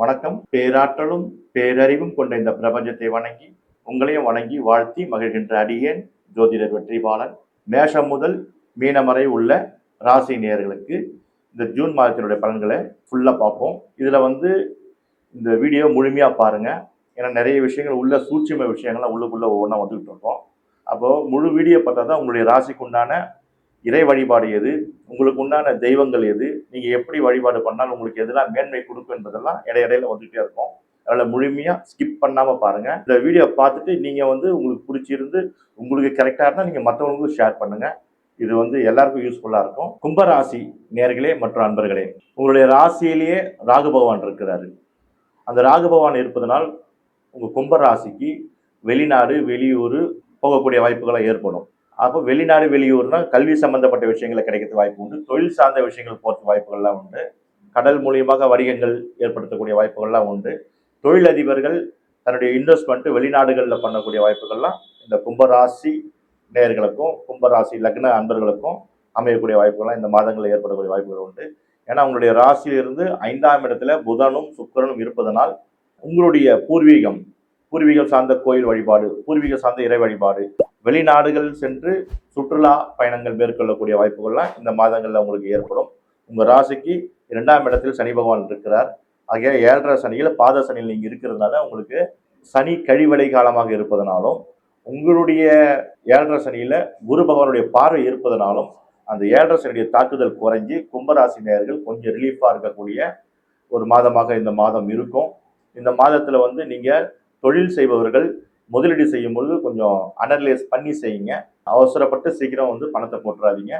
வணக்கம். பேராற்றலும் பேரறிவும் கொண்ட இந்த பிரபஞ்சத்தை வணங்கி உங்களையும் வணங்கி வாழ்த்தி மகிழ்கின்ற அடியேன் ஜோதிடர் வெற்றிபாலன். மேஷம் முதல் மீனம் வரை உள்ள ராசி நேயர்களுக்கு இந்த ஜூன் மாதத்தினுடைய பலன்களை ஃபுல்லா பார்ப்போம். இதுல இந்த வீடியோ முழுமையா பாருங்க. ஏன்னா நிறைய விஷயங்கள் உள்ள சூட்சும விஷயங்கள்லாம் உள்ளுக்குள்ள ஒவ்வொன்றா வந்துகிட்டு இருக்கோம். அப்போ முழு வீடியோ பார்த்தா தான் உங்களுடைய ராசிக்கு உண்டான இறை வழிபாடு எது, உங்களுக்கு உண்டான தெய்வங்கள் எது, நீங்க எப்படி வழிபாடு பண்ணால் உங்களுக்கு எதெல்லாம் மேன்மை கொடுக்கும் என்பதெல்லாம் இடையிடையில வந்துகிட்டே இருக்கும். அதனால முழுமையா ஸ்கிப் பண்ணாம பாருங்க. இந்த வீடியோ பார்த்துட்டு நீங்க உங்களுக்கு பிடிச்சிருந்து உங்களுக்கு கரெக்டா இருந்தா நீங்க மற்றவங்களுக்கும் ஷேர் பண்ணுங்க. இது எல்லாருக்கும் யூஸ்ஃபுல்லா இருக்கும். கும்பராசி நேர்களே மற்றும் அன்பர்களே, உங்களுடைய ராசியிலேயே ராகு பகவான் இருக்கிறாரு. அந்த ராகு பகவான் இருப்பதனால் உங்க கும்பராசிக்கு வெளிநாடு வெளியூர் போகக்கூடிய வாய்ப்புகளை ஏற்படும். அப்போ வெளிநாடு வெளியூர்னா கல்வி சம்பந்தப்பட்ட விஷயங்களை கிடைக்கிறதுக்கு வாய்ப்பு உண்டு. தொழில் சார்ந்த விஷயங்கள் போறதுக்கு வாய்ப்புகள்லாம் உண்டு. கடல் மூலியமாக வணிகங்கள் ஏற்படுத்தக்கூடிய வாய்ப்புகள்லாம் உண்டு. தொழிலதிபர்கள் தன்னுடைய இன்வெஸ்ட்மெண்ட் வெளிநாடுகளில் பண்ணக்கூடிய வாய்ப்புகள்லாம் இந்த கும்பராசி நேயர்களுக்கும் கும்பராசி லக்ன அன்பர்களுக்கும் அமையக்கூடிய வாய்ப்புகள்லாம் இந்த மாதங்களில் ஏற்படக்கூடிய வாய்ப்புகள் உண்டு. ஏன்னா உங்களுடைய ராசியிலிருந்து 5ஆம் இடத்துல புதனும் சுக்கிரனும் இருப்பதனால் உங்களுடைய பூர்வீகம் சார்ந்த கோயில் வழிபாடு, பூர்வீகம் சார்ந்த இறை வழிபாடு, வெளிநாடுகள் சென்று சுற்றுலா பயணங்கள் மேற்கொள்ளக்கூடிய வாய்ப்புகள்லாம் இந்த மாதங்கள்ல உங்களுக்கு ஏற்படும். உங்க ராசிக்கு 2ஆம் இடத்தில் சனி பகவான் இருக்கிறார். ஆகிய 7.5 சனியில பாத சனியில் நீங்க இருக்கிறதுனால உங்களுக்கு சனி கழிவடை காலமாக இருப்பதனாலும், உங்களுடைய 7.5 சனியில குரு பகவானுடைய பார்வை இருப்பதனாலும் அந்த 7.5 சனியுடைய தாக்குதல் குறைஞ்சி கும்பராசி நேயர்கள் கொஞ்சம் ரிலீஃபா இருக்கக்கூடிய ஒரு மாதமாக இந்த மாதம் இருக்கும். இந்த மாதத்துல நீங்க தொழில் செய்பவர்கள் முதலீடு செய்யும் பொழுது கொஞ்சம் அனலைஸ் பண்ணி செய்யுங்க. அவசரப்பட்டு சீக்கிரம் பணத்தை போட்டுறாதீங்க.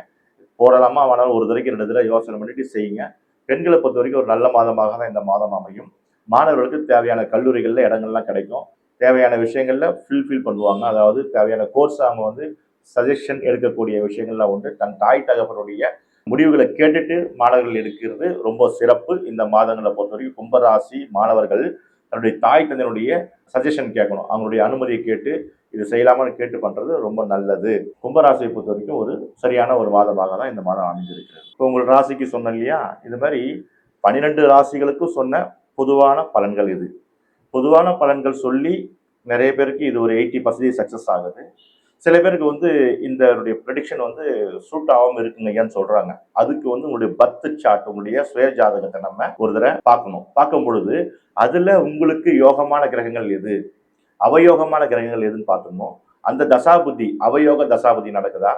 போடலாமா வேணாலும் ஒரு தடவைக்கு 2 தடவை யோசனை பண்ணிட்டு செய்யுங்க. பெண்களை பொறுத்த வரைக்கும் ஒரு நல்ல மாதமாக தான் இந்த மாதம் அமையும். மாணவர்களுக்கு தேவையான கல்லூரிகளில் இடங்கள்லாம் கிடைக்கும். தேவையான விஷயங்கள்ல ஃபில் பண்ணுவாங்க. அதாவது தேவையான கோர்ஸ் அவங்க சஜஷன் எடுக்கக்கூடிய விஷயங்கள்லாம் உண்டு. தன் தாய் தகப்பனுடைய முடிவுகளை கேட்டுட்டு மாணவர்கள் எடுக்கிறது ரொம்ப சிறப்பு. இந்த மாதங்களை பொறுத்த வரைக்கும் கும்பராசி மாணவர்கள் தன்னுடைய தாய் தந்தையினுடைய சஜஷன் கேட்கணும். அவங்களுடைய அனுமதியை கேட்டு இது செய்யலாமான்னு கேட்டு பண்றது ரொம்ப நல்லது. கும்பராசியை பொறுத்த வரைக்கும் ஒரு சரியான ஒரு மாதமாக தான் இந்த மாதம் அமைஞ்சிருக்கிறது. இப்போ உங்கள் ராசிக்கு சொன்னேன் இல்லையா, இது மாதிரி 12 ராசிகளுக்கும் சொன்ன பொதுவான பலன்கள் இது. பொதுவான பலன்கள் சொல்லி நிறைய பேருக்கு இது ஒரு 80% சக்சஸ் ஆகுது. சில பேருக்கு இந்த ப்ரெடிக்ஷன் சூட் ஆகாம இருக்குங்க ஏன்னு சொல்றாங்க. அதுக்கு உங்களுடைய பர்த் சார்ட், உங்களுடைய சுய ஜாதகத்தை நம்ம ஒரு தடவை பார்க்கணும். பார்க்கும் பொழுது அதுல உங்களுக்கு யோகமான கிரகங்கள் எது, அவயோகமான கிரகங்கள் எதுன்னு பார்த்துக்கணும். அந்த தசாபுத்தி அவயோக தசாபுத்தி நடக்குதா,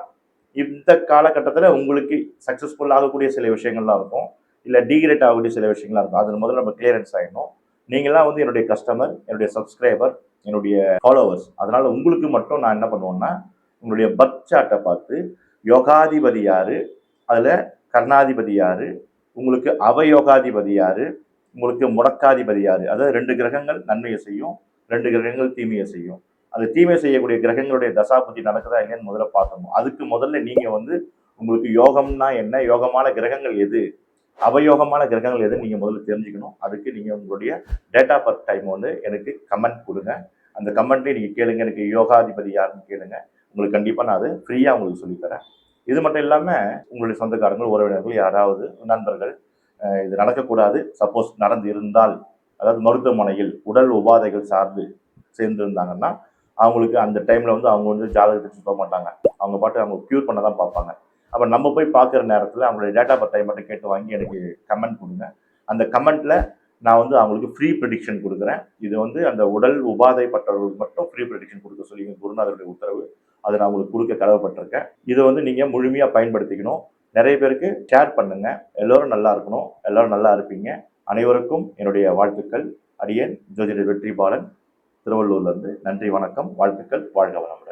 இந்த காலகட்டத்தில் உங்களுக்கு சக்சஸ்ஃபுல் ஆகக்கூடிய சில விஷயங்கள்லாம் இருக்கும், இல்லை டீக்ரேட் ஆகக்கூடிய சில விஷயங்கள்லாம் இருக்கும். அதில் முதல்ல நம்ம கிளியரன்ஸ் ஆகிடணும். நீங்களாம் என்னுடைய கஸ்டமர், என்னுடைய சப்ஸ்கிரைபர், என்னுடைய ஃபாலோவர்ஸ். அதனால உங்களுக்கு மட்டும் நான் என்ன பண்ணுவேன்னா, உங்களுடைய பர்த் சார்ட்டை பார்த்து யோகாதிபதி யாரு, அதுல கர்ணாதிபதி யாரு, உங்களுக்கு அவயோகாதிபதி யாரு, உங்களுக்கு முடக்காதிபதி யாரு, அதாவது 2 கிரகங்கள் நன்மையை செய்யும், 2 கிரகங்கள் தீமையை செய்யும். அந்த தீமை செய்யக்கூடிய கிரகங்களுடைய தசாபுத்தி நடக்குதா இல்லையான்னு முதல்ல பார்க்கணும். அதுக்கு முதல்ல நீங்க உங்களுக்கு யோகம்னா என்ன, யோகமான கிரகங்கள் எது, அவயோகமான கிரகங்கள் எதுன்னு நீங்க முதல்ல தெரிஞ்சுக்கணும். அதுக்கு நீங்க உங்களுடைய டேட் ஆஃப் பர்த் டைம் எனக்கு கமெண்ட் கொடுங்க. அந்த கமெண்ட்லேயே நீங்க கேளுங்க, எனக்கு யோகாதிபதி யாருன்னு கேளுங்க. உங்களுக்கு கண்டிப்பா நான் அது ஃப்ரீயா உங்களுக்கு சொல்லித்தரேன். இது மட்டும் இல்லாம உங்களுடைய சொந்தக்காரங்கள், உறவினர்கள், யாராவது நண்பர்கள் இது நடக்கக்கூடாது, சப்போஸ் நடந்து இருந்தால், அதாவது மருத்துவமனையில் உடல் உபாதைகள் சார்ந்து சேர்ந்திருந்தாங்கன்னா அவங்களுக்கு அந்த டைம்ல அவங்க ஜாதகத்தை போக மாட்டாங்க. அவங்க பாட்டு அவங்க க்யூர் பண்ண தான் பார்ப்பாங்க. அப்போ நம்ம போய் பார்க்குற நேரத்தில் அவங்களுடைய டேட்டா பர்த் டைம் மட்டும் கேட்டு வாங்கி எனக்கு கமெண்ட் கொடுங்க. அந்த கமெண்ட்ல நான் அவங்களுக்கு ஃப்ரீ ப்ரெடிக்ஷன் கொடுக்குறேன். இது அந்த உடல் உபாதைப்பட்டவர்களுக்கு மட்டும் ஃப்ரீ ப்ரெடிக்ஷன் கொடுக்க சொல்லி குருநாதருடைய உத்தரவு. அதை நான் உங்களுக்கு கொடுக்க கடமைப்பட்டிருக்கேன். இதை நீங்க முழுமையா பயன்படுத்திக்கணும். நிறைய பேருக்கு ஷேர் பண்ணுங்க. எல்லோரும் நல்லா இருக்கணும், எல்லாரும் நல்லா இருப்பீங்க. அனைவருக்கும் என்னுடைய வாழ்த்துக்கள். அடியேன் ஜோதிடர் வெற்றிபாலன், திருவள்ளூர்ல இருந்து. நன்றி, வணக்கம், வாழ்த்துக்கள், வாழ்க வளமுடன்.